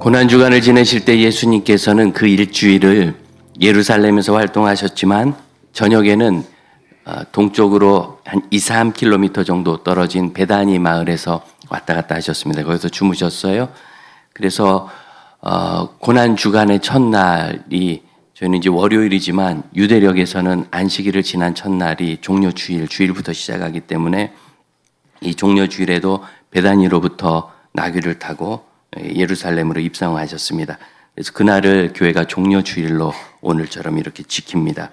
고난주간을 지내실 때 예수님께서는 그 일주일을 예루살렘에서 활동하셨지만 저녁에는 동쪽으로 한 2, 3km 정도 떨어진 베다니 마을에서 왔다 갔다 하셨습니다. 거기서 주무셨어요. 그래서 고난주간의 첫날이 저희는 이제 월요일이지만 유대력에서는 안식일을 지난 첫날이 종려주일, 주일부터 시작하기 때문에 이 종려주일에도 베다니로부터 나귀를 타고 예루살렘으로 입성하셨습니다. 그래서 그날을 교회가 종려주일로 오늘처럼 이렇게 지킵니다.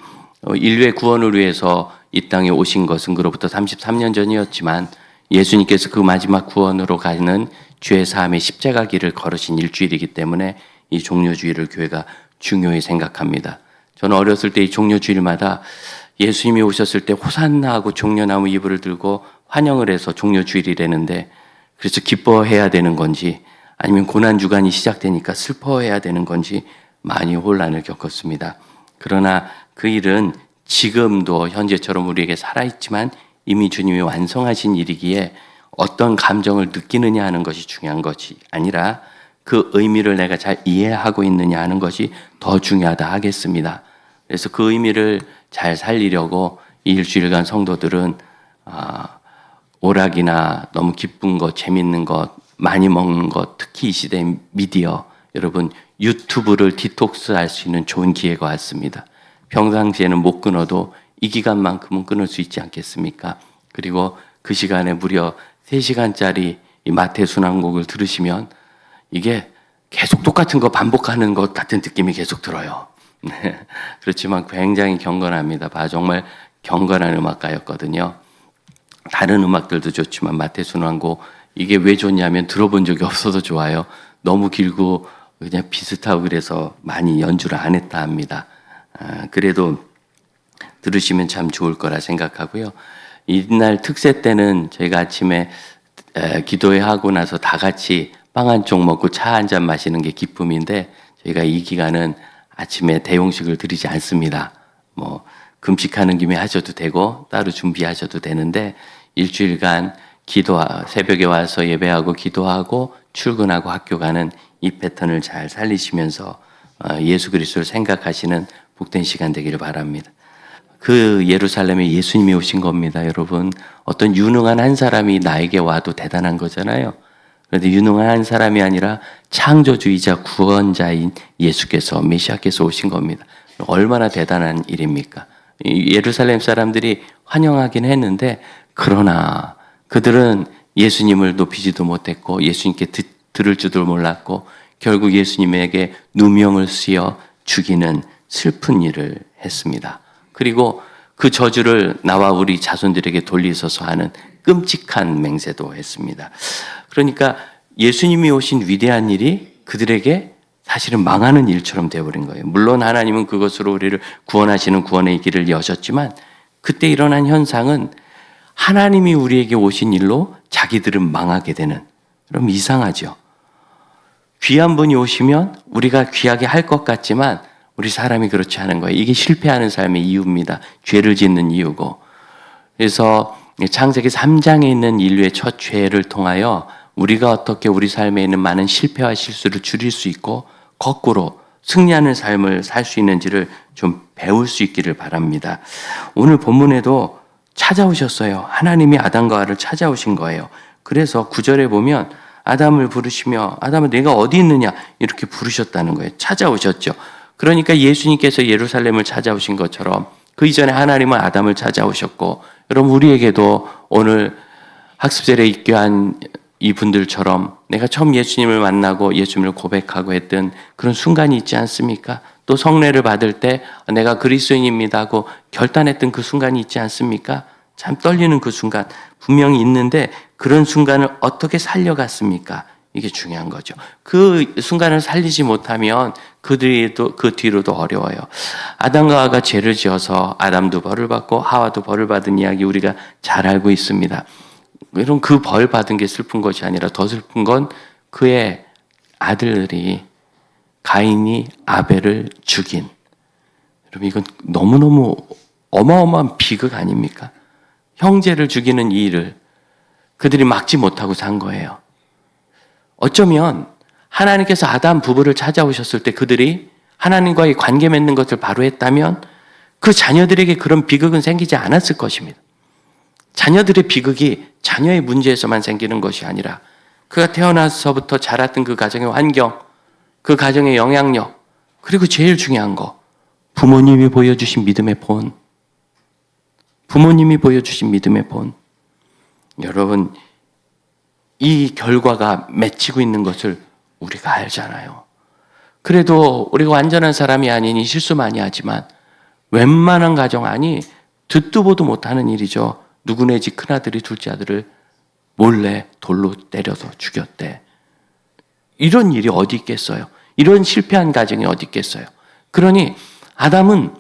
인류의 구원을 위해서 이 땅에 오신 것은 그로부터 33년 전이었지만 예수님께서 그 마지막 구원으로 가는 죄 사함의 십자가 길을 걸으신 일주일이기 때문에 이 종려주일을 교회가 중요히 생각합니다. 저는 어렸을 때 이 종려주일마다 예수님이 오셨을 때 호산나 하고 종려나무 이불을 들고 환영을 해서 종려주일이라는데 그래서 기뻐해야 되는 건지 아니면 고난주간이 시작되니까 슬퍼해야 되는 건지 많이 혼란을 겪었습니다. 그러나 그 일은 지금도 현재처럼 우리에게 살아있지만 이미 주님이 완성하신 일이기에 어떤 감정을 느끼느냐 하는 것이 중요한 것이 아니라 그 의미를 내가 잘 이해하고 있느냐 하는 것이 더 중요하다 하겠습니다. 그래서 그 의미를 잘 살리려고 이 일주일간 성도들은 오락이나 너무 기쁜 것, 재밌는 것, 많이 먹는 것, 특히 이 시대 미디어, 여러분 유튜브를 디톡스할 수 있는 좋은 기회가 왔습니다. 평상시에는 못 끊어도 이 기간만큼은 끊을 수 있지 않겠습니까? 그리고 그 시간에 무려 3시간짜리 이 마태순환곡을 들으시면 이게 계속 똑같은 거 반복하는 것 같은 느낌이 계속 들어요. 그렇지만 굉장히 경건합니다. 정말 경건한 음악가였거든요. 다른 음악들도 좋지만 마태순환곡 이게 왜 좋냐면 들어본 적이 없어서 좋아요. 너무 길고 그냥 비슷하고 그래서 많이 연주를 안 했다 합니다. 그래도 들으시면 참 좋을 거라 생각하고요. 이날 특세 때는 저희가 아침에 기도회 하고 나서 다 같이 빵 한 쪽 먹고 차 한 잔 마시는 게 기쁨인데 저희가 이 기간은 아침에 대용식을 드리지 않습니다. 뭐 금식하는 김에 하셔도 되고 따로 준비하셔도 되는데 일주일간 새벽에 와서 예배하고 기도하고 출근하고 학교 가는 이 패턴을 잘 살리시면서 예수 그리스도를 생각하시는 복된 시간 되기를 바랍니다. 그 예루살렘에 예수님이 오신 겁니다, 여러분. 어떤 유능한 한 사람이 나에게 와도 대단한 거잖아요. 그런데 유능한 한 사람이 아니라 창조주이자 구원자인 예수께서, 메시아께서 오신 겁니다. 얼마나 대단한 일입니까? 예루살렘 사람들이 환영하긴 했는데 그러나 그들은 예수님을 높이지도 못했고 예수님께 들을 줄도 몰랐고 결국 예수님에게 누명을 씌워 죽이는 슬픈 일을 했습니다. 그리고 그 저주를 나와 우리 자손들에게 돌리소서 하는 끔찍한 맹세도 했습니다. 그러니까 예수님이 오신 위대한 일이 그들에게 사실은 망하는 일처럼 되어버린 거예요. 물론 하나님은 그것으로 우리를 구원하시는 구원의 길을 여셨지만 그때 일어난 현상은 하나님이 우리에게 오신 일로 자기들은 망하게 되는, 그럼 이상하죠. 귀한 분이 오시면 우리가 귀하게 할 것 같지만 우리 사람이 그렇지 않은 거예요. 이게 실패하는 삶의 이유입니다. 죄를 짓는 이유고. 그래서 창세기 3장에 있는 인류의 첫 죄를 통하여 우리가 어떻게 우리 삶에 있는 많은 실패와 실수를 줄일 수 있고 거꾸로 승리하는 삶을 살 수 있는지를 좀 배울 수 있기를 바랍니다. 오늘 본문에도 찾아오셨어요. 하나님이 아담과 하와를 찾아오신 거예요. 그래서 9절에 보면 아담을 부르시며 아담아 내가 어디 있느냐 이렇게 부르셨다는 거예요. 찾아오셨죠. 그러니까 예수님께서 예루살렘을 찾아오신 것처럼 그 이전에 하나님은 아담을 찾아오셨고 여러분 우리에게도 오늘 학습제에 입교한 이분들처럼 내가 처음 예수님을 만나고 예수님을 고백하고 했던 그런 순간이 있지 않습니까? 또 성례를 받을 때 내가 그리스도인입니다 하고 결단했던 그 순간이 있지 않습니까? 참 떨리는 그 순간 분명히 있는데 그런 순간을 어떻게 살려갔습니까? 이게 중요한 거죠. 그 순간을 살리지 못하면 그 뒤로도 어려워요. 아담과 하와가 죄를 지어서 아담도 벌을 받고 하와도 벌을 받은 이야기 우리가 잘 알고 있습니다. 여러분 그 벌 받은 게 슬픈 것이 아니라 더 슬픈 건 그의 아들들이 가인이 아벨을 죽인, 여러분 이건 너무너무 어마어마한 비극 아닙니까? 형제를 죽이는 이 일을 그들이 막지 못하고 산 거예요. 어쩌면 하나님께서 아담 부부를 찾아오셨을 때 그들이 하나님과의 관계 맺는 것을 바로 했다면 그 자녀들에게 그런 비극은 생기지 않았을 것입니다. 자녀들의 비극이 자녀의 문제에서만 생기는 것이 아니라 그가 태어나서부터 자랐던 그 가정의 환경, 그 가정의 영향력, 그리고 제일 중요한 거, 부모님이 보여주신 믿음의 본. 부모님이 보여주신 믿음의 본. 여러분, 이 결과가 맺히고 있는 것을 우리가 알잖아요. 그래도 우리가 완전한 사람이 아니니 실수 많이 하지만 웬만한 가정 아니 듣도 보도 못하는 일이죠. 누구네 집 큰아들이 둘째 아들을 몰래 돌로 때려서 죽였대. 이런 일이 어디 있겠어요? 이런 실패한 가정이 어디 있겠어요? 그러니 아담은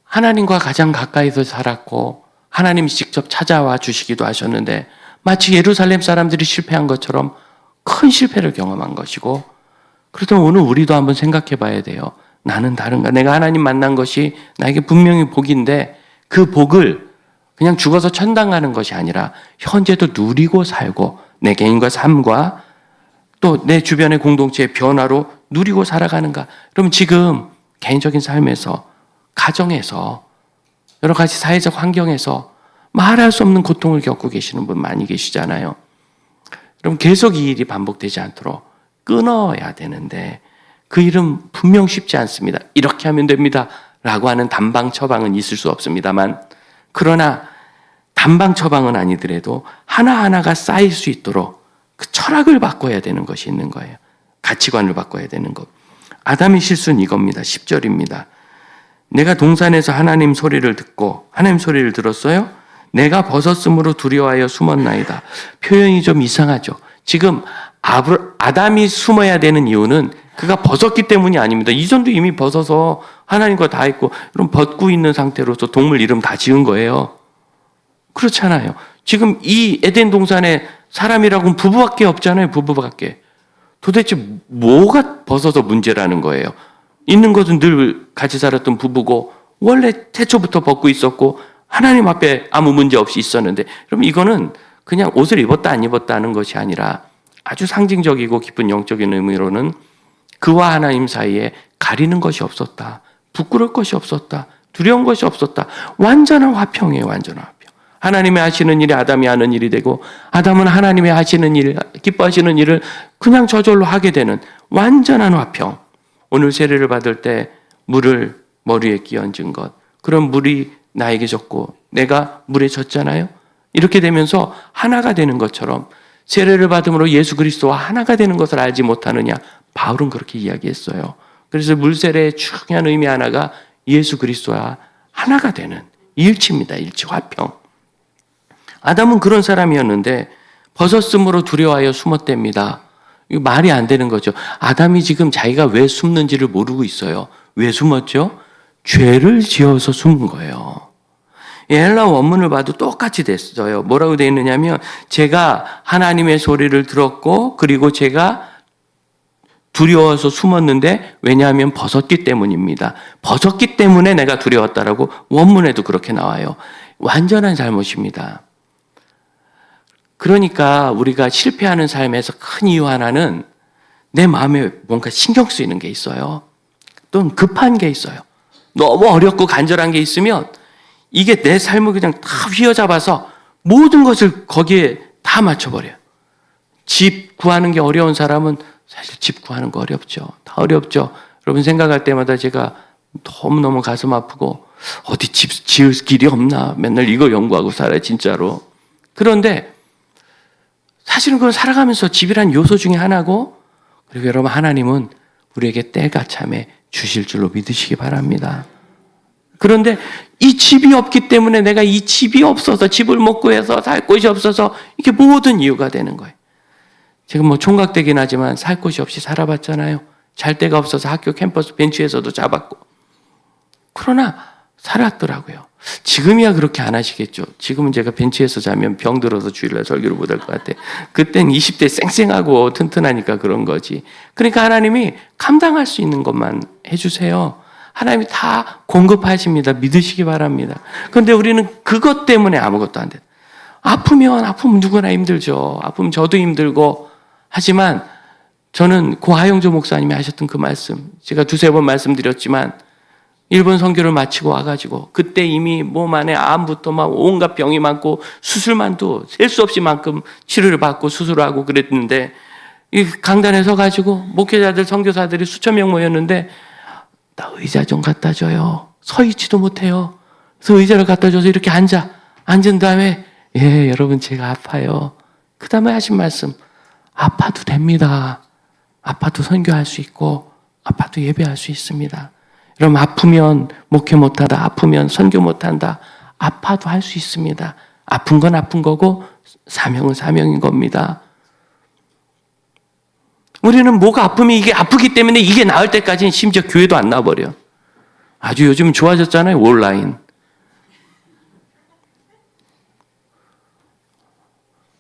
하나님과 가장 가까이서 살았고 하나님이 직접 찾아와 주시기도 하셨는데 마치 예루살렘 사람들이 실패한 것처럼 큰 실패를 경험한 것이고, 그렇다면 오늘 우리도 한번 생각해 봐야 돼요. 나는 다른가? 내가 하나님 만난 것이 나에게 분명히 복인데 그 복을 그냥 죽어서 천당 가는 것이 아니라 현재도 누리고 살고 내 개인과 삶과 또 내 주변의 공동체의 변화로 누리고 살아가는가? 그럼 지금 개인적인 삶에서, 가정에서, 여러 가지 사회적 환경에서 말할 수 없는 고통을 겪고 계시는 분 많이 계시잖아요. 그럼 계속 이 일이 반복되지 않도록 끊어야 되는데 그 일은 분명 쉽지 않습니다. 이렇게 하면 됩니다 라고 하는 단방 처방은 있을 수 없습니다만, 그러나 단방 처방은 아니더라도 하나하나가 쌓일 수 있도록 그 철학을 바꿔야 되는 것이 있는 거예요. 가치관을 바꿔야 되는 것. 아담의 실수는 이겁니다. 10절입니다. 내가 동산에서 하나님 소리를 듣고, 하나님 소리를 들었어요? 내가 벗었으므로 두려워하여 숨었나이다. 표현이 좀 이상하죠. 지금 아담이 숨어야 되는 이유는 그가 벗었기 때문이 아닙니다. 이전도 이미 벗어서 하나님과 다 했고, 그럼 벗고 있는 상태로서 동물 이름 다 지은 거예요. 그렇잖아요. 지금 이 에덴 동산에 사람이라고는 부부밖에 없잖아요. 부부밖에. 도대체 뭐가 벗어서 문제라는 거예요. 있는 것은 늘 같이 살았던 부부고 원래 태초부터 벗고 있었고 하나님 앞에 아무 문제 없이 있었는데, 그럼 이거는 그냥 옷을 입었다 안 입었다 하는 것이 아니라 아주 상징적이고 깊은 영적인 의미로는 그와 하나님 사이에 가리는 것이 없었다. 부끄러울 것이 없었다. 두려운 것이 없었다. 완전한 화평이에요. 완전한 화평. 하나님이 하시는 일이 아담이 하는 일이 되고 아담은 하나님이 하시는 일, 기뻐하시는 일을 그냥 저절로 하게 되는 완전한 화평. 오늘 세례를 받을 때 물을 머리에 끼얹은 것, 그런 물이 나에게 졌고 내가 물에 졌잖아요. 이렇게 되면서 하나가 되는 것처럼 세례를 받음으로 예수 그리스도와 하나가 되는 것을 알지 못하느냐. 바울은 그렇게 이야기했어요. 그래서 물세례의 중요한 의미 하나가 예수 그리스도와 하나가 되는 일치입니다. 일치, 화평. 아담은 그런 사람이었는데 벗었으므로 두려워하여 숨었답니다. 이거 말이 안 되는 거죠. 아담이 지금 자기가 왜 숨는지를 모르고 있어요. 왜 숨었죠? 죄를 지어서 숨은 거예요. 헬라 원문을 봐도 똑같이 됐어요. 뭐라고 되어 있느냐면 제가 하나님의 소리를 들었고 그리고 제가 두려워서 숨었는데 왜냐하면 벗었기 때문입니다. 벗었기 때문에 내가 두려웠다라고 원문에도 그렇게 나와요. 완전한 잘못입니다. 그러니까 우리가 실패하는 삶에서 큰 이유 하나는 내 마음에 뭔가 신경 쓰이는 게 있어요. 또는 급한 게 있어요. 너무 어렵고 간절한 게 있으면 이게 내 삶을 그냥 다 휘어잡아서 모든 것을 거기에 다 맞춰버려요. 집 구하는 게 어려운 사람은 사실 집 구하는 거 어렵죠. 다 어렵죠. 여러분 생각할 때마다 제가 너무너무 가슴 아프고 어디 집 지을 길이 없나 맨날 이거 연구하고 살아요. 진짜로. 그런데 사실은 그건 살아가면서 집이란 요소 중에 하나고, 그리고 여러분 하나님은 우리에게 때가 참에 주실 줄로 믿으시기 바랍니다. 그런데 이 집이 없기 때문에 내가 이 집이 없어서 집을 못 구해서 살 곳이 없어서 이게 모든 이유가 되는 거예요. 지금 뭐 총각되긴 하지만 살 곳이 없이 살아봤잖아요. 잘 데가 없어서 학교 캠퍼스 벤치에서도 자봤고. 그러나 살았더라고요. 지금이야 그렇게 안 하시겠죠. 지금은 제가 벤치에서 자면 병 들어서 주일날 설교를 못 할 것 같아. 그땐 20대 쌩쌩하고 튼튼하니까 그런 거지. 그러니까 하나님이 감당할 수 있는 것만 해주세요. 하나님이 다 공급하십니다. 믿으시기 바랍니다. 그런데 우리는 그것 때문에 아무것도 안 돼. 아프면 누구나 힘들죠. 아프면 저도 힘들고. 하지만 저는 고 하영조 목사님이 하셨던 그 말씀, 제가 두세 번 말씀드렸지만 일본 선교를 마치고 와가지고 그때 이미 몸 안에 암부터 막 온갖 병이 많고 수술만도 셀 수 없이 만큼 치료를 받고 수술하고 그랬는데 이 강단에 서가지고 목회자들 선교사들이 수천 명 모였는데 나 의자 좀 갖다 줘요. 서 있지도 못해요. 그래서 의자를 갖다 줘서 이렇게 앉은 다음에 예 여러분 제가 아파요. 그 다음에 하신 말씀 아파도 됩니다. 아파도 선교할 수 있고 아파도 예배할 수 있습니다. 여러분 아프면 목회 못하다, 아프면 선교 못한다. 아파도 할 수 있습니다. 아픈 건 아픈 거고 사명은 사명인 겁니다. 우리는 뭐가 아프면 이게 아프기 때문에 이게 나을 때까지는 심지어 교회도 안 나와버려. 아주 요즘 좋아졌잖아요. 온라인.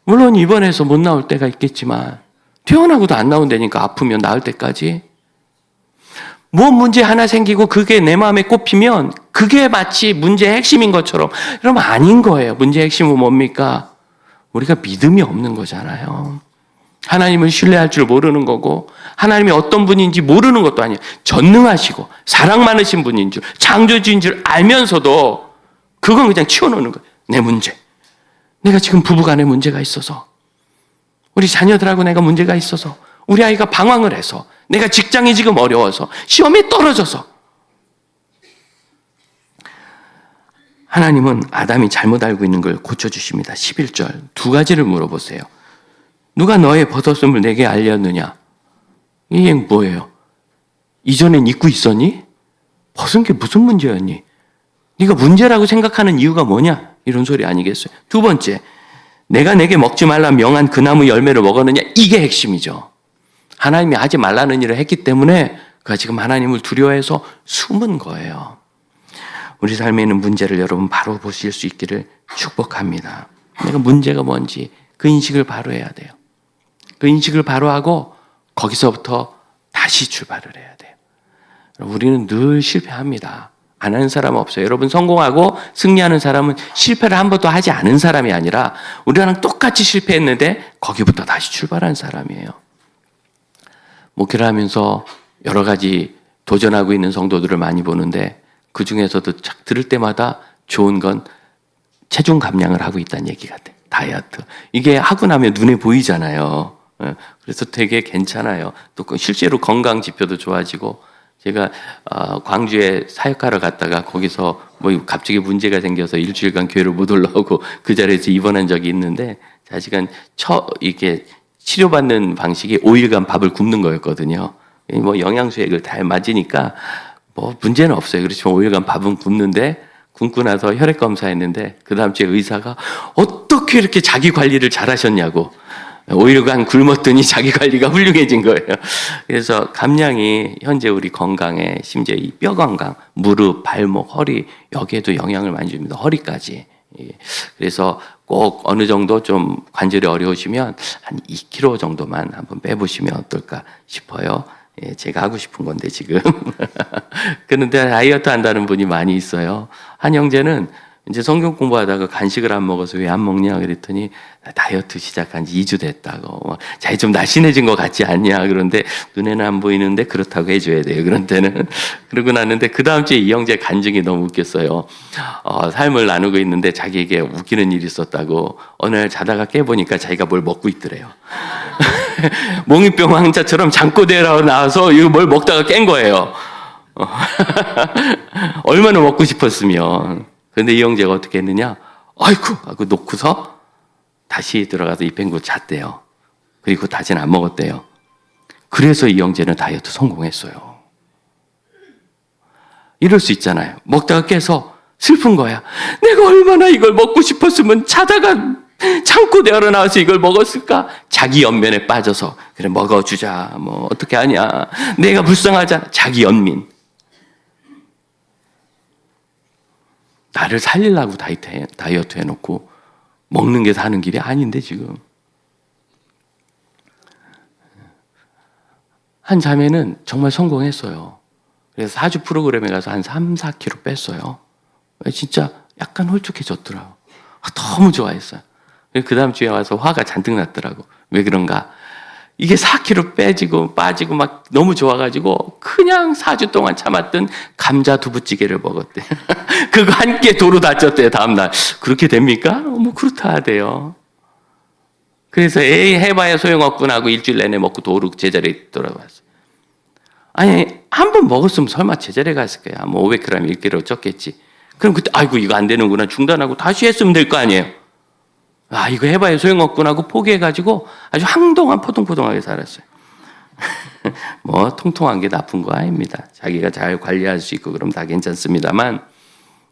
물론 입원해서 못 나올 때가 있겠지만 퇴원하고도 안 나온다니까 아프면 나을 때까지. 무슨 문제 하나 생기고 그게 내 마음에 꼽히면 그게 마치 문제의 핵심인 것처럼 여러분 아닌 거예요. 문제의 핵심은 뭡니까? 우리가 믿음이 없는 거잖아요. 하나님을 신뢰할 줄 모르는 거고 하나님이 어떤 분인지 모르는 것도 아니에요. 전능하시고 사랑 많으신 분인 줄 창조주인 줄 알면서도 그건 그냥 치워놓는 거예요. 내 문제. 내가 지금 부부간에 문제가 있어서 우리 자녀들하고 내가 문제가 있어서 우리 아이가 방황을 해서 내가 직장이 지금 어려워서 시험에 떨어져서 하나님은 아담이 잘못 알고 있는 걸 고쳐주십니다. 11절 두 가지를 물어보세요. 누가 너의 벗었음을 내게 알렸느냐? 이게 뭐예요? 이전엔 입고 있었니? 벗은 게 무슨 문제였니? 네가 문제라고 생각하는 이유가 뭐냐? 이런 소리 아니겠어요? 두 번째, 내가 내게 먹지 말라 명한 그 나무 열매를 먹었느냐? 이게 핵심이죠. 하나님이 하지 말라는 일을 했기 때문에 그가 지금 하나님을 두려워해서 숨은 거예요. 우리 삶에 있는 문제를 여러분 바로 보실 수 있기를 축복합니다. 내가 문제가 뭔지 그 인식을 바로 해야 돼요. 그 인식을 바로 하고 거기서부터 다시 출발을 해야 돼요. 우리는 늘 실패합니다. 안 하는 사람 없어요. 여러분 성공하고 승리하는 사람은 실패를 한 번도 하지 않은 사람이 아니라 우리랑 똑같이 실패했는데 거기부터 다시 출발한 사람이에요. 목회를 하면서 여러 가지 도전하고 있는 성도들을 많이 보는데 그 중에서도 착 들을 때마다 좋은 건 체중 감량을 하고 있다는 얘기 같아요. 다이어트. 이게 하고 나면 눈에 보이잖아요. 그래서 되게 괜찮아요. 또 실제로 건강 지표도 좋아지고 제가 광주에 사역하러 갔다가 거기서 뭐 갑자기 문제가 생겨서 일주일간 교회를 못 올라오고 그 자리에서 입원한 적이 있는데 자식은 이게 치료받는 방식이 5일간 밥을 굶는 거였거든요. 뭐 영양소액을 다 맞으니까 뭐 문제는 없어요. 그렇지만 5일간 밥은 굶는데 굶고 나서 혈액 검사했는데 그 다음 주에 의사가 어떻게 이렇게 자기 관리를 잘하셨냐고 5일간 굶었더니 자기 관리가 훌륭해진 거예요. 그래서 감량이 현재 우리 건강에 심지어 이 뼈 건강, 무릎, 발목, 허리 여기에도 영향을 많이 줍니다. 허리까지. 그래서 꼭 어느 정도 좀 관절이 어려우시면 한 2kg 정도만 한번 빼보시면 어떨까 싶어요. 제가 하고 싶은 건데 지금. 그런데 다이어트 한다는 분이 많이 있어요. 한 형제는 이제 성경 공부하다가 간식을 안 먹어서 왜 안 먹냐 그랬더니 다이어트 시작한 지 2주 됐다고. 자기 좀 날씬해진 것 같지 않냐. 그런데 눈에는 안 보이는데 그렇다고 해줘야 돼요. 그런 때는. 그러고 났는데 그 다음 주에 이 형제 간증이 너무 웃겼어요. 삶을 나누고 있는데 자기에게 웃기는 일이 있었다고. 어느 날 자다가 깨보니까 자기가 뭘 먹고 있더래요. 몽유병 환자처럼 잠꼬대라고 나와서 이거 뭘 먹다가 깬 거예요. 얼마나 먹고 싶었으면. 그런데 이 형제가 어떻게 했느냐? 아이쿠! 하고 놓고서 다시 들어가서 입 헹구고 잤대요. 그리고 다시는 안 먹었대요. 그래서 이 형제는 다이어트 성공했어요. 이럴 수 있잖아요. 먹다가 깨서 슬픈 거야. 내가 얼마나 이걸 먹고 싶었으면 자다가 참고 내어 나와서 이걸 먹었을까? 자기 연면에 빠져서 그래 먹어주자. 뭐 어떻게 하냐. 내가 불쌍하잖아. 자기 연민. 나를 살리려고 다이어트 해놓고 먹는 게 사는 길이 아닌데 지금. 한 자매는 정말 성공했어요. 그래서 4주 프로그램에 가서 한 3, 4kg 뺐어요. 진짜 약간 홀쭉해졌더라고. 너무 좋아했어요. 그 다음 주에 와서 화가 잔뜩 났더라고. 왜 그런가? 이게 4kg 빠지고 막 너무 좋아가지고 그냥 4주 동안 참았던 감자 두부찌개를 먹었대. 그거 한 끼에 도로 다쳤대요, 다음날. 그렇게 됩니까? 뭐 그렇다 하대요. 그래서 에이 해봐야 소용없구나 하고 일주일 내내 먹고 도로 제자리에 돌아왔어요. 아니 한 번 먹었으면 설마 제자리에 갔을 거야. 뭐 500g 1kg 쪘겠지. 그럼 그때 아이고 이거 안 되는구나 중단하고 다시 했으면 될 거 아니에요. 아 이거 해봐야 소용없구나 하고 포기해가지고 아주 한동안 포동포동하게 살았어요. 뭐 통통한 게 나쁜 거 아닙니다. 자기가 잘 관리할 수 있고 그럼 다 괜찮습니다만,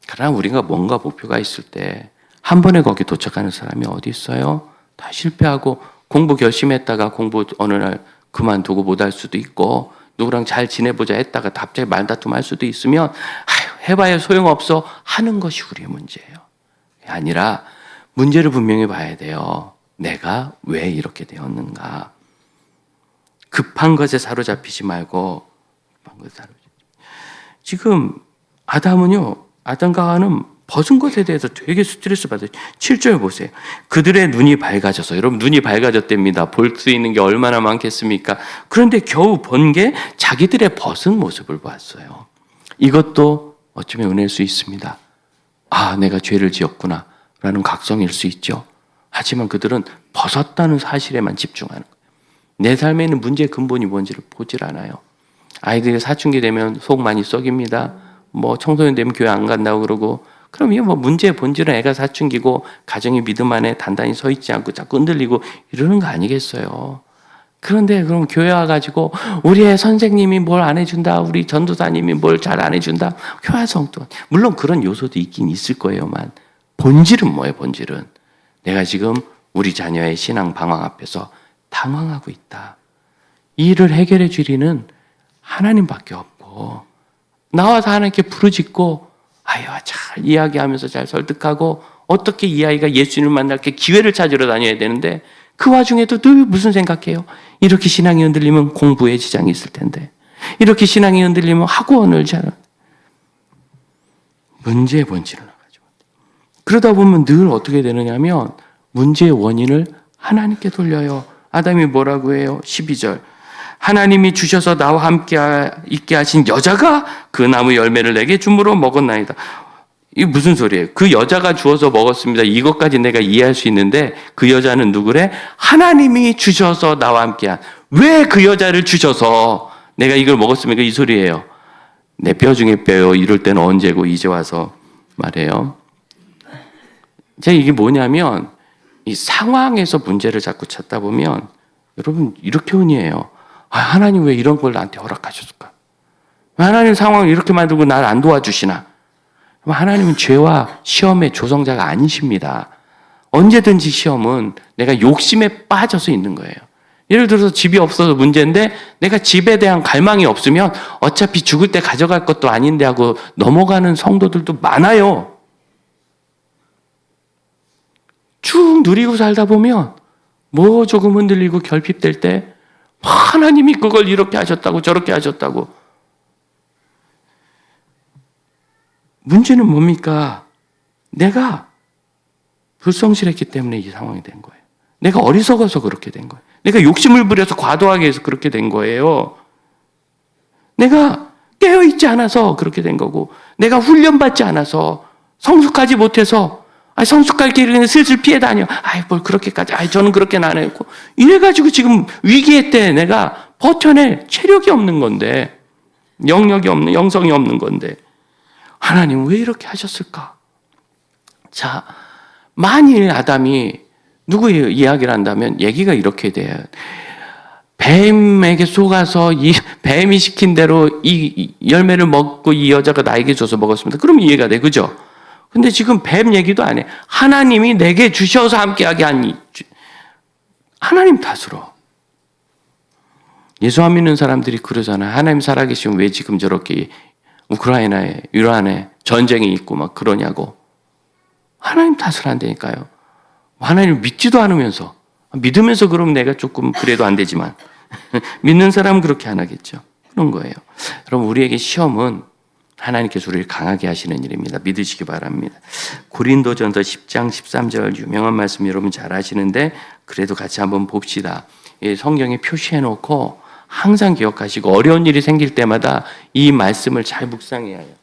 그러나 우리가 뭔가 목표가 있을 때 한 번에 거기 도착하는 사람이 어디 있어요? 다 실패하고 공부 결심했다가 공부 어느 날 그만두고 못할 수도 있고, 누구랑 잘 지내보자 했다가 갑자기 말다툼 할 수도 있으면 아휴, 해봐야 소용없어 하는 것이 우리의 문제예요. 아니라 문제를 분명히 봐야 돼요. 내가 왜 이렇게 되었는가. 급한 것에 사로잡히지 말고 지금 아담과 하와는 벗은 것에 대해서 되게 스트레스 받아요. 7절 보세요. 그들의 눈이 밝아져서, 여러분 눈이 밝아졌답니다. 볼 수 있는 게 얼마나 많겠습니까? 그런데 겨우 본 게 자기들의 벗은 모습을 봤어요. 이것도 어쩌면 은혜일 수 있습니다. 아, 내가 죄를 지었구나 라는 각성일 수 있죠. 하지만 그들은 벗었다는 사실에만 집중하는 거예요. 내 삶에 있는 문제의 근본이 뭔지를 보질 않아요. 아이들이 사춘기 되면 속 많이 썩입니다. 뭐 청소년 되면 교회 안 간다고 그러고, 그럼 이게 뭐 문제의 본질은 애가 사춘기고 가정이 믿음 안에 단단히 서 있지 않고 자꾸 흔들리고 이러는 거 아니겠어요. 그런데 그럼 교회 와가지고 우리의 선생님이 뭘 안 해준다, 우리 전도사님이 뭘 잘 안 해준다, 교회 성도 물론 그런 요소도 있긴 있을 거예요만, 본질은 뭐예요? 본질은 내가 지금 우리 자녀의 신앙 방황 앞에서 당황하고 있다. 이 일을 해결해 주리는 하나님밖에 없고, 나와서 하나님께 부르짖고 아이와 잘 이야기하면서 잘 설득하고 어떻게 이 아이가 예수님을 만날 게 기회를 찾으러 다녀야 되는데, 그 와중에도 늘 무슨 생각해요? 이렇게 신앙이 흔들리면 공부에 지장이 있을 텐데, 이렇게 신앙이 흔들리면 학원을 잘, 문제의 본질을 나가지고, 그러다 보면 늘 어떻게 되느냐면 문제의 원인을 하나님께 돌려요. 아담이 뭐라고 해요? 12절. 하나님이 주셔서 나와 함께 있게 하신 여자가 그 나무 열매를 내게 줌으로 먹었나이다. 이게 무슨 소리예요? 그 여자가 주어서 먹었습니다. 이것까지 내가 이해할 수 있는데, 그 여자는 누구래? 하나님이 주셔서 나와 함께한. 왜 그 여자를 주셔서 내가 이걸 먹었습니까? 이 소리예요. 내 뼈 중에 뼈요. 이럴 때는 언제고 이제 와서 말해요. 제가 이게 뭐냐면, 이 상황에서 문제를 자꾸 찾다 보면 여러분 이렇게 흔히해요. 아, 하나님 왜 이런 걸 나한테 허락하셨을까? 왜 하나님 상황을 이렇게 만들고 나를 안 도와주시나? 하나님은 죄와 시험의 조성자가 아니십니다. 언제든지 시험은 내가 욕심에 빠져서 있는 거예요. 예를 들어서 집이 없어서 문제인데 내가 집에 대한 갈망이 없으면 어차피 죽을 때 가져갈 것도 아닌데 하고 넘어가는 성도들도 많아요. 쭉 누리고 살다 보면 뭐 조금 흔들리고 결핍될 때 하나님이 그걸 이렇게 하셨다고 저렇게 하셨다고. 문제는 뭡니까? 내가 불성실했기 때문에 이 상황이 된 거예요. 내가 어리석어서 그렇게 된 거예요. 내가 욕심을 부려서 과도하게 해서 그렇게 된 거예요. 내가 깨어있지 않아서 그렇게 된 거고, 내가 훈련받지 않아서, 성숙하지 못해서, 성숙할 길은 슬슬 피해 다녀. 뭘 그렇게까지, 저는 그렇게는 안 했고. 이래가지고 지금 위기의 때 내가 버텨낼 체력이 없는 건데, 영역이 없는, 영성이 없는 건데, 하나님 왜 이렇게 하셨을까? 자, 만일 아담이 누구 이야기를 한다면 얘기가 이렇게 돼요. 뱀에게 속아서 이 뱀이 시킨 대로 이 열매를 먹고 이 여자가 나에게 줘서 먹었습니다. 그럼 이해가 돼, 그죠? 근데 지금 뱀 얘기도 안 해. 하나님이 내게 주셔서 함께하게 한 하나님 탓으로. 예수 안 믿는 사람들이 그러잖아요. 하나님 살아계시면 왜 지금 저렇게 우크라이나에, 유란에 전쟁이 있고 막 그러냐고. 하나님 탓을 한다니까요. 하나님을 믿지도 않으면서, 믿으면서 그러면 내가 조금 그래도 안 되지만 믿는 사람은 그렇게 안 하겠죠. 그런 거예요. 여러분, 우리에게 시험은 하나님께서 우리를 강하게 하시는 일입니다. 믿으시기 바랍니다. 고린도전서 10장 13절 유명한 말씀 여러분 잘 아시는데 그래도 같이 한번 봅시다. 이 성경에 표시해 놓고 항상 기억하시고 어려운 일이 생길 때마다 이 말씀을 잘 묵상해야 해요.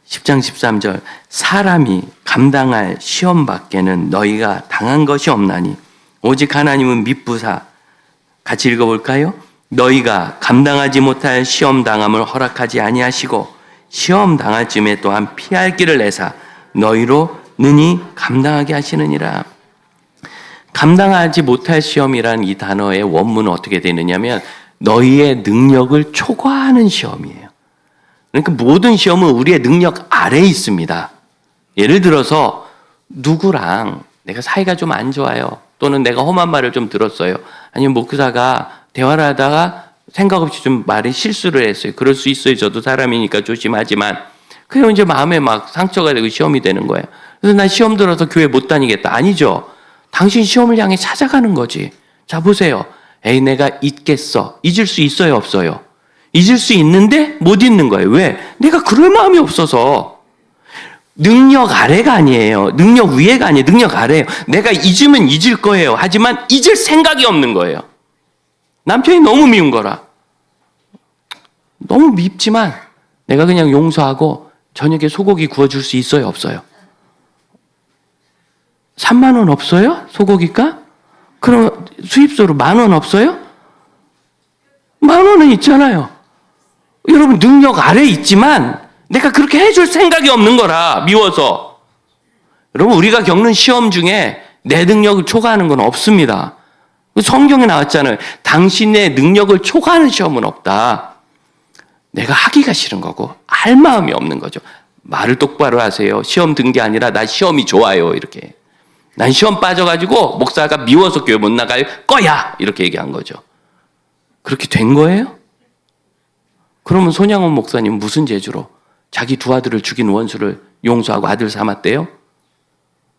10장 13절 사람이 감당할 시험 밖에는 너희가 당한 것이 없나니 오직 하나님은 미쁘사 같이 읽어볼까요? 너희가 감당하지 못할 시험 당함을 허락하지 아니하시고 시험 당할 쯤에 또한 피할 길을 내사 너희로 능히 감당하게 하시느니라. 감당하지 못할 시험이란 이 단어의 원문은 어떻게 되느냐면 너희의 능력을 초과하는 시험이에요. 그러니까 모든 시험은 우리의 능력 아래에 있습니다. 예를 들어서 누구랑 내가 사이가 좀 안 좋아요. 또는 내가 험한 말을 좀 들었어요. 아니면 목사가 대화를 하다가 생각 없이 좀 말에 실수를 했어요. 그럴 수 있어요. 저도 사람이니까 조심하지만. 그럼 이제 마음에 막 상처가 되고 시험이 되는 거예요. 그래서 난 시험 들어서 교회 못 다니겠다. 아니죠. 당신 시험을 향해 찾아가는 거지. 자, 보세요. 에이, 내가 잊겠어. 잊을 수 있어요, 없어요? 잊을 수 있는데 못 잊는 거예요. 왜? 내가 그럴 마음이 없어서. 능력 아래가 아니에요. 능력 위에가 아니에요. 능력 아래예요. 내가 잊으면 잊을 거예요. 하지만 잊을 생각이 없는 거예요. 남편이 너무 미운 거라. 너무 밉지만 내가 그냥 용서하고 저녁에 소고기 구워줄 수 있어요, 없어요? 3만 원 없어요? 소고기가? 그럼 수입소로 10,000원 없어요? 10,000원은 있잖아요. 여러분 능력 아래에 있지만 내가 그렇게 해줄 생각이 없는 거라 미워서. 여러분 우리가 겪는 시험 중에 내 능력을 초과하는 건 없습니다. 성경에 나왔잖아요. 당신의 능력을 초과하는 시험은 없다. 내가 하기가 싫은 거고 할 마음이 없는 거죠. 말을 똑바로 하세요. 시험 든 게 아니라 나 시험이 좋아요. 이렇게. 난 시험 빠져가지고 목사가 미워서 교회 못 나갈 거야. 이렇게 얘기한 거죠. 그렇게 된 거예요? 그러면 손양원 목사님 무슨 재주로 자기 두 아들을 죽인 원수를 용서하고 아들 삼았대요?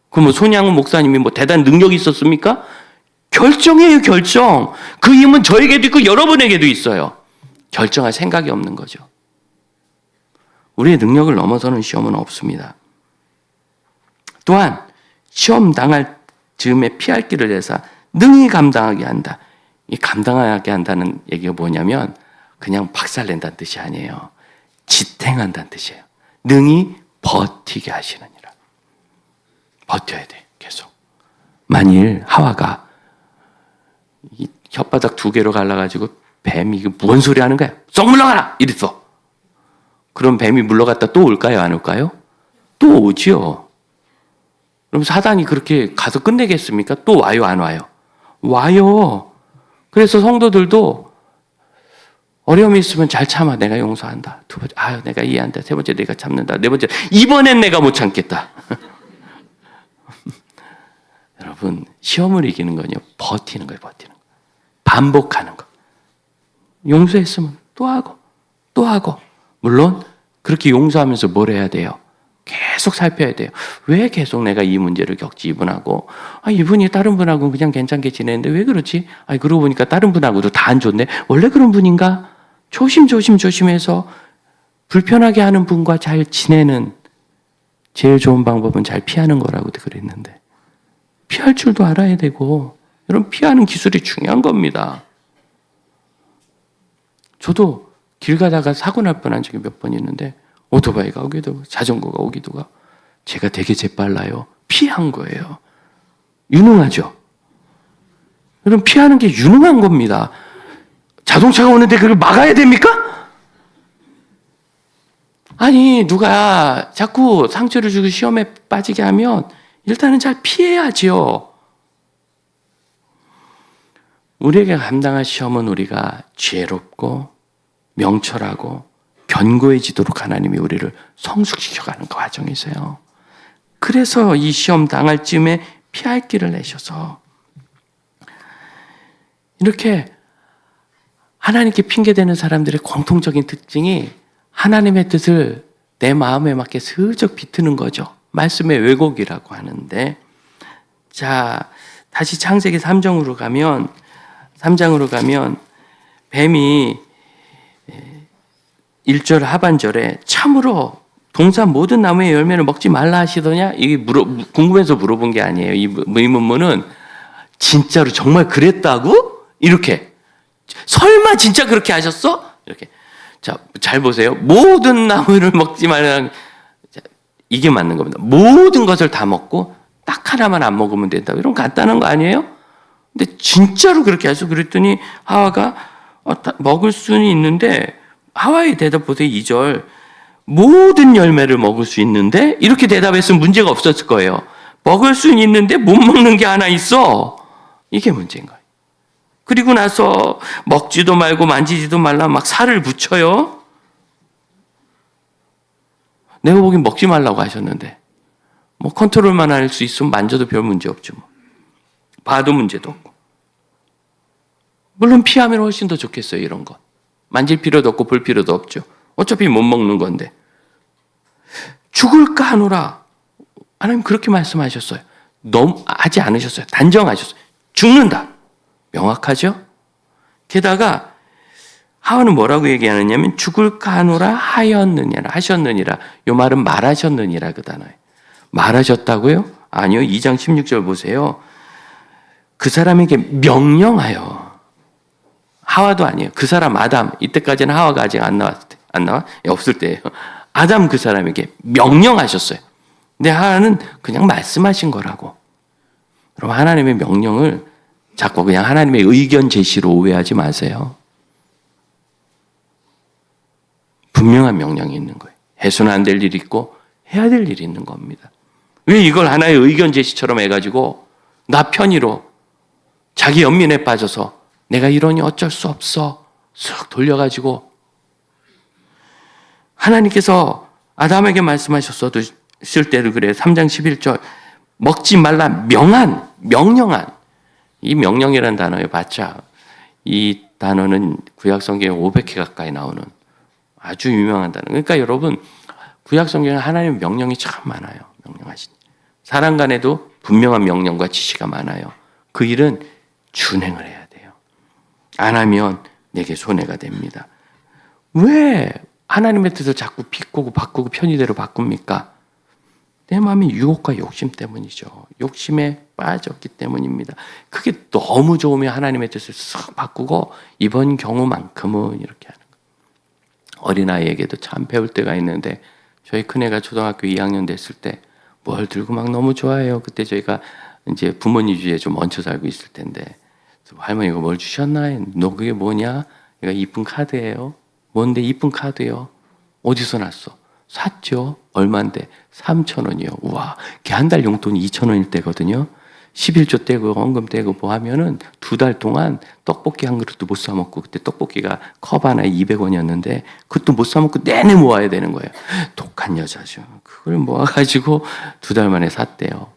그러면 손양원 목사님이 뭐 대단한 능력이 있었습니까? 결정이에요, 결정. 그 힘은 저에게도 있고 여러분에게도 있어요. 결정할 생각이 없는 거죠. 우리의 능력을 넘어서는 시험은 없습니다. 또한 시험 당할 즈음에 피할 길을 내사 능히 감당하게 한다. 이 감당하게 한다는 얘기가 뭐냐면 그냥 박살낸다는 뜻이 아니에요. 지탱한다는 뜻이에요. 능히 버티게 하시느니라. 버텨야 돼, 계속. 만일 하와가 이 혓바닥 2개로 갈라가지고 뱀이 뭔 소리 하는 거야? 썩 물러가라! 이랬어. 그럼 뱀이 물러갔다 또 올까요? 안 올까요? 또 오지요. 그럼 사단이 그렇게 가서 끝내겠습니까? 또 와요? 안 와요? 와요. 그래서 성도들도 어려움이 있으면 잘 참아. 내가 용서한다. 두 번째, 아유, 내가 이해한다. 세 번째, 내가 참는다. 네 번째, 이번엔 내가 못 참겠다. 여러분, 시험을 이기는 건요, 버티는 거예요, 버티는 거. 반복하는 거. 용서했으면 또 하고, 또 하고. 물론, 그렇게 용서하면서 뭘 해야 돼요? 계속 살펴야 돼요. 왜 계속 내가 이 문제를 겪지, 이분하고? 아, 이분이 다른 분하고는 그냥 괜찮게 지내는데 왜 그렇지? 아, 그러고 보니까 다른 분하고도 다 안 좋네? 원래 그런 분인가? 조심해서 불편하게 하는 분과 잘 지내는 제일 좋은 방법은 잘 피하는 거라고 그랬는데. 피할 줄도 알아야 되고, 여러분, 피하는 기술이 중요한 겁니다. 저도 길 가다가 사고 날 뻔한 적이 몇 번 있는데, 오토바이가 오기도 하고, 자전거가 오기도 하고, 제가 되게 재빨라요. 피한 거예요. 유능하죠? 여러분, 피하는 게 유능한 겁니다. 자동차가 오는데 그걸 막아야 됩니까? 아니, 누가 자꾸 상처를 주고 시험에 빠지게 하면 일단은 잘 피해야지요. 우리에게 감당할 시험은 우리가 지혜롭고 명철하고 견고해지도록 하나님이 우리를 성숙시켜가는 과정이세요. 그래서 이 시험 당할 쯤에 피할 길을 내셔서 이렇게 하나님께 핑계대는 사람들의 공통적인 특징이 하나님의 뜻을 내 마음에 맞게 슬쩍 비트는 거죠. 말씀의 왜곡이라고 하는데, 자, 다시 창세기 3장으로 가면 뱀이 1절 하반절에 참으로 동산 모든 나무의 열매를 먹지 말라 하시더냐? 이게 궁금해서 물어본 게 아니에요. 이 문문은 진짜로 정말 그랬다고? 이렇게. 설마 진짜 그렇게 하셨어? 이렇게. 자, 잘 보세요. 모든 나무를 먹지 말라. 이게 맞는 겁니다. 모든 것을 다 먹고 딱 하나만 안 먹으면 된다고. 이런 간단한 거 아니에요? 근데 진짜로 그렇게 해서 그랬더니 하와가 먹을 수는 있는데, 하와의 대답 보세요. 2절. 모든 열매를 먹을 수 있는데, 이렇게 대답했으면 문제가 없었을 거예요. 먹을 수는 있는데 못 먹는 게 하나 있어. 이게 문제인 거예요. 그리고 나서 먹지도 말고 만지지도 말라 막 살을 붙여요. 내가 보기엔 먹지 말라고 하셨는데, 뭐 컨트롤만 할 수 있으면 만져도 별 문제 없죠. 뭐. 봐도 문제도 없고. 물론 피하면 훨씬 더 좋겠어요. 이런 거. 만질 필요도 없고 볼 필요도 없죠. 어차피 못 먹는 건데. 죽을까 하노라. 하나님 그렇게 말씀하셨어요. 너무 하지 않으셨어요. 단정하셨어요. 죽는다. 명확하죠? 게다가 하와는 뭐라고 얘기하느냐면 죽을까 하노라 하셨느니라. 이 말은 말하셨느니라 그 단어예요. 말하셨다고요? 아니요. 2장 16절 보세요. 그 사람에게 명령하여. 하와도 아니에요. 그 사람 아담. 이때까지는 하와가 아직 안 나왔을 때. 안 나와? 없을 때예요. 아담 그 사람에게 명령하셨어요. 근데 하나는 그냥 말씀하신 거라고. 그럼 하나님의 명령을 자꾸 그냥 하나님의 의견 제시로 오해하지 마세요. 분명한 명령이 있는 거예요. 해서는 안 될 일이 있고 해야 될 일이 있는 겁니다. 왜 이걸 하나의 의견 제시처럼 해가지고 나 편의로 자기 연민에 빠져서 내가 이러니 어쩔 수 없어 쓱 돌려가지고, 하나님께서 아담에게 말씀하셨어도 쓸 때도 그래요. 3장 11절 먹지 말라 명령한. 이 명령이라는 단어에 봤자 이 단어는 구약 성경에 500회 가까이 나오는 아주 유명한 단어. 그러니까 여러분 구약 성경에 하나님의 명령이 참 많아요. 명령하신. 사람 간에도 분명한 명령과 지시가 많아요. 그 일은 준행을 해야 돼요. 안 하면 내게 손해가 됩니다. 왜 하나님의 뜻을 자꾸 비꼬고 바꾸고 편의대로 바꿉니까? 내 마음의 유혹과 욕심 때문이죠. 욕심에 빠졌기 때문입니다. 그게 너무 좋으면 하나님의 뜻을 싹 바꾸고 이번 경우만큼은 이렇게 하는 거예요. 어린아이에게도 참 배울 때가 있는데, 저희 큰애가 초등학교 2학년 됐을 때 뭘 들고 막 너무 좋아해요. 그때 저희가 이제 부모님 주위에 좀 얹혀 살고 있을 텐데, 할머니가 뭘 주셨나? 너 그게 뭐냐? 이거 이쁜 카드예요. 뭔데 이쁜 카드요? 어디서 났어? 샀죠. 얼마인데? 3,000원이요. 우와, 걔 한 달 용돈이 2,000원일 때거든요. 11조 떼고 헌금 떼고 뭐 하면은 2달 동안 떡볶이 한 그릇도 못 사 먹고, 그때 떡볶이가 컵 하나에 200원이었는데 그것도 못 사 먹고 내내 모아야 되는 거예요. 독한 여자죠. 그걸 모아가지고 2달 만에 샀대요.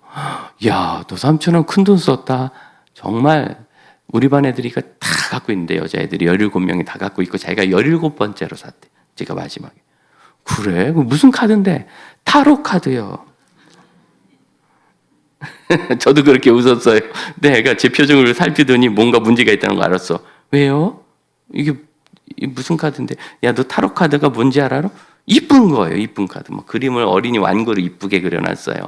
야, 너 3,000원 큰 돈 썼다. 정말 우리 반 애들이 다 갖고 있는데, 여자애들이 17명이 다 갖고 있고 자기가 17번째로 샀대. 제가 마지막에. 그래? 무슨 카드인데? 타로 카드요. 저도 그렇게 웃었어요. 내가 제 표정을 살피더니 뭔가 문제가 있다는 거 알았어. 왜요? 이게 무슨 카드인데? 야, 너 타로 카드가 뭔지 알아? 이쁜 거예요. 이쁜 카드. 뭐 그림을 어린이 완구로 이쁘게 그려놨어요.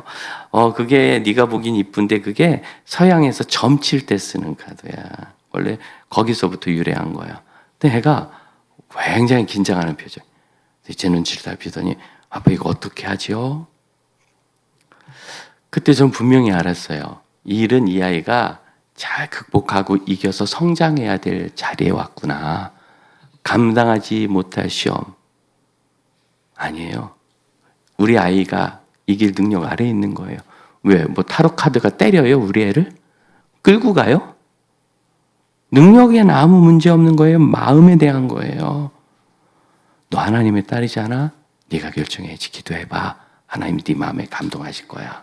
그게 네가 보긴 이쁜데 그게 서양에서 점칠 때 쓰는 카드야. 원래 거기서부터 유래한 거야. 근데 애가 굉장히 긴장하는 표정. 제 눈치를 살피더니 아빠 이거 어떻게 하지요? 그때 전 분명히 알았어요. 이 일은 이 아이가 잘 극복하고 이겨서 성장해야 될 자리에 왔구나. 감당하지 못할 시험 아니에요. 우리 아이가 이길 능력 아래에 있는 거예요. 왜? 뭐 타로 카드가 때려요? 우리 애를? 끌고 가요? 능력에는 아무 문제 없는 거예요. 마음에 대한 거예요. 너 하나님의 딸이잖아. 네가 결정해야지. 기도해봐. 하나님이 네 마음에 감동하실 거야.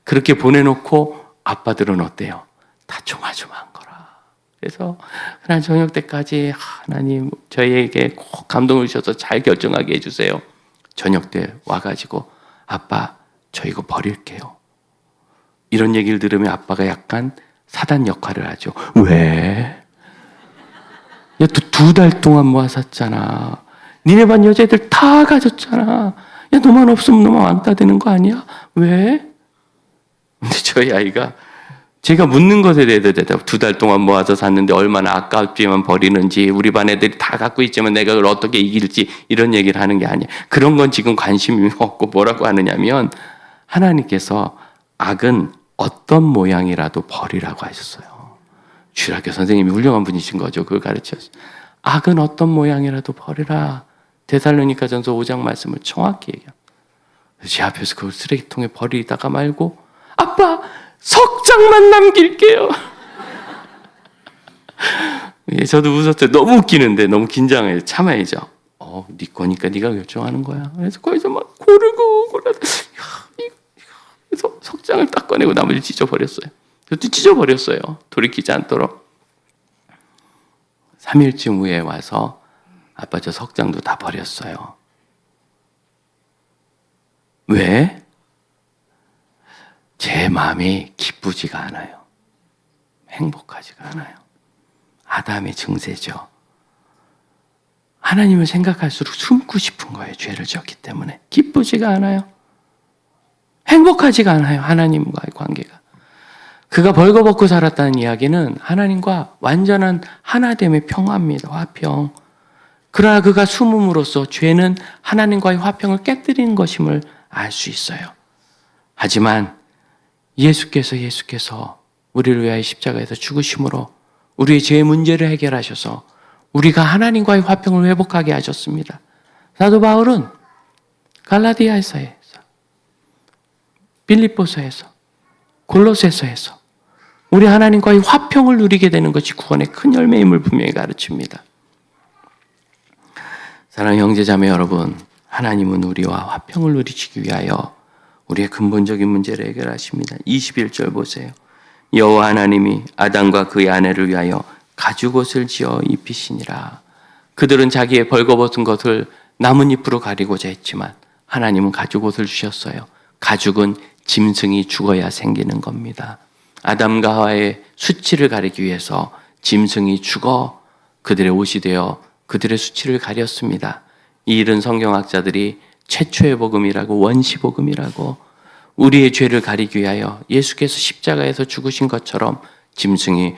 그렇게 보내놓고 아빠들은 어때요? 다 조마조마한 거라. 그래서 그날 저녁 때까지 하나님 저희에게 꼭 감동을 주셔서 잘 결정하게 해주세요. 저녁 때 와가지고 아빠 저 이거 버릴게요. 이런 얘기를 들으면 아빠가 약간 사단 역할을 하죠. 왜? 야, 또 2달 동안 모아 샀잖아. 니네 반 여자애들 다 가졌잖아. 야, 너만 없으면 너만 왕따 되는 거 아니야? 왜? 근데 저희 아이가 제가 묻는 것에 대해서 대답, 2달 동안 모아서 샀는데 얼마나 아깝지만 버리는지, 우리 반 애들이 다 갖고 있지만 내가 그걸 어떻게 이길지, 이런 얘기를 하는 게 아니에요. 그런 건 지금 관심이 없고 뭐라고 하느냐면, 하나님께서 악은 어떤 모양이라도 버리라고 하셨어요. 주일학교 선생님이 훌륭한 분이신 거죠. 그걸 가르쳤어요. 악은 어떤 모양이라도 버리라. 데살로니가전서 5장 말씀을 정확히 얘기합니다. 제 앞에서 그걸 쓰레기통에 버리다가 말고, 아빠 석 장만 남길게요. 예, 저도 웃었어요. 너무 웃기는데 너무 긴장해요. 참아야죠. 네 거니까 네가 결정하는 거야. 그래서 거기서 막 고르고 그래서 석 장을 딱 꺼내고 나머지 찢어버렸어요. 그것도 찢어버렸어요. 돌이키지 않도록. 3일쯤 후에 와서 아빠 저 석 장도 다 버렸어요. 왜? 제 마음이 기쁘지가 않아요. 행복하지가 않아요. 아담의 증세죠. 하나님을 생각할수록 숨고 싶은 거예요. 죄를 졌기 때문에. 기쁘지가 않아요. 행복하지가 않아요. 하나님과의 관계가. 그가 벌거벗고 살았다는 이야기는 하나님과 완전한 하나됨의 평화입니다. 화평. 그러나 그가 숨음으로써 죄는 하나님과의 화평을 깨뜨리는 것임을 알 수 있어요. 하지만 예수께서 우리를 위하여 십자가에서 죽으심으로 우리의 죄의 문제를 해결하셔서 우리가 하나님과의 화평을 회복하게 하셨습니다. 사도 바울은 갈라디아서에서, 빌립보서에서, 골로새서에서 우리 하나님과의 화평을 누리게 되는 것이 구원의 큰 열매임을 분명히 가르칩니다. 사랑하는 형제자매 여러분, 하나님은 우리와 화평을 누리시기 위하여 우리의 근본적인 문제를 해결하십니다. 21절 보세요. 여호와 하나님이 아담과 그의 아내를 위하여 가죽옷을 지어 입히시니라. 그들은 자기의 벌거벗은 것을 나뭇잎으로 가리고자 했지만 하나님은 가죽옷을 주셨어요. 가죽은 짐승이 죽어야 생기는 겁니다. 아담과 하와의 수치를 가리기 위해서 짐승이 죽어 그들의 옷이 되어 그들의 수치를 가렸습니다. 이 일은 성경학자들이 최초의 복음이라고, 원시복음이라고, 우리의 죄를 가리기 위하여 예수께서 십자가에서 죽으신 것처럼 짐승이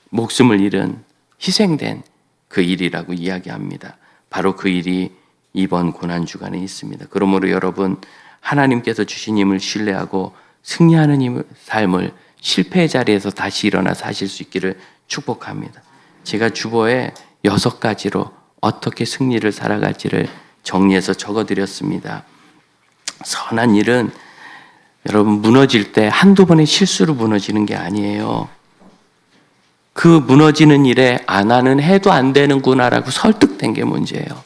목숨을 잃은, 희생된 그 일이라고 이야기합니다. 바로 그 일이 이번 고난주간에 있습니다. 그러므로 여러분, 하나님께서 주신 힘을 신뢰하고 승리하는 삶을 실패의 자리에서 다시 일어나 사실 수 있기를 축복합니다. 제가 주보에 6가지로 어떻게 승리를 살아갈지를 정리해서 적어드렸습니다. 선한 일은 여러분 무너질 때 한두 번의 실수로 무너지는 게 아니에요. 그 무너지는 일에 나는 해도 안 되는구나라고 설득된 게 문제예요.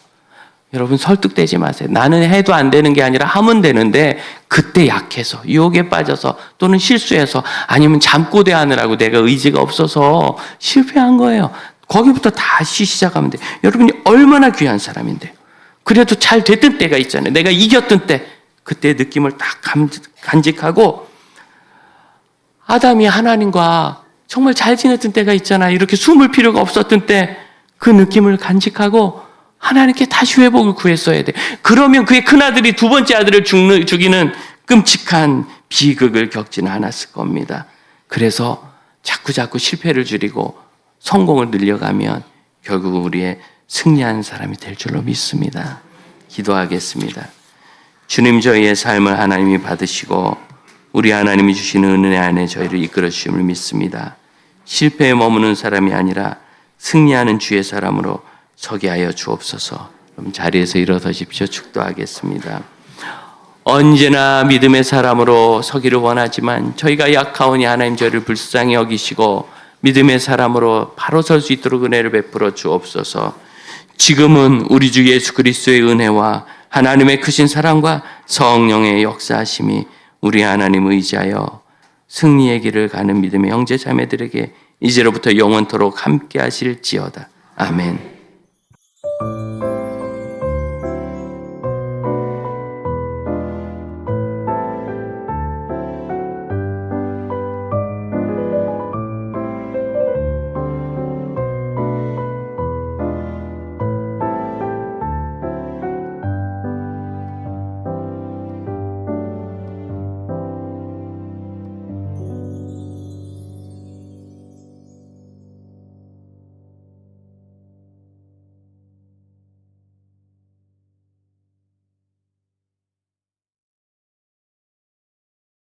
여러분 설득되지 마세요. 나는 해도 안 되는 게 아니라 하면 되는데 그때 약해서, 유혹에 빠져서, 또는 실수해서, 아니면 잠꼬대하느라고 내가 의지가 없어서 실패한 거예요. 거기부터 다시 시작하면 돼요. 여러분이 얼마나 귀한 사람인데요. 그래도 잘 됐던 때가 있잖아요. 내가 이겼던 때, 그때의 느낌을 딱 간직하고, 아담이 하나님과 정말 잘 지냈던 때가 있잖아요. 이렇게 숨을 필요가 없었던 때 그 느낌을 간직하고 하나님께 다시 회복을 구했어야 돼. 그러면 그의 큰아들이 2번째 아들을 죽이는 끔찍한 비극을 겪지는 않았을 겁니다. 그래서 자꾸 실패를 줄이고 성공을 늘려가면 결국 우리의 승리하는 사람이 될 줄로 믿습니다. 기도하겠습니다. 주님, 저희의 삶을 하나님이 받으시고 우리 하나님이 주시는 은혜 안에 저희를 이끌어 주심을 믿습니다. 실패에 머무는 사람이 아니라 승리하는 주의 사람으로 서게 하여 주옵소서. 그럼 자리에서 일어서십시오. 축도하겠습니다. 언제나 믿음의 사람으로 서기를 원하지만 저희가 약하오니 하나님 저희를 불쌍히 여기시고 믿음의 사람으로 바로 설 수 있도록 은혜를 베풀어 주옵소서. 지금은 우리 주 예수 그리스도의 은혜와 하나님의 크신 사랑과 성령의 역사하심이 우리 하나님 의지하여 승리의 길을 가는 믿음의 형제 자매들에게 이제로부터 영원토록 함께 하실지어다. 아멘.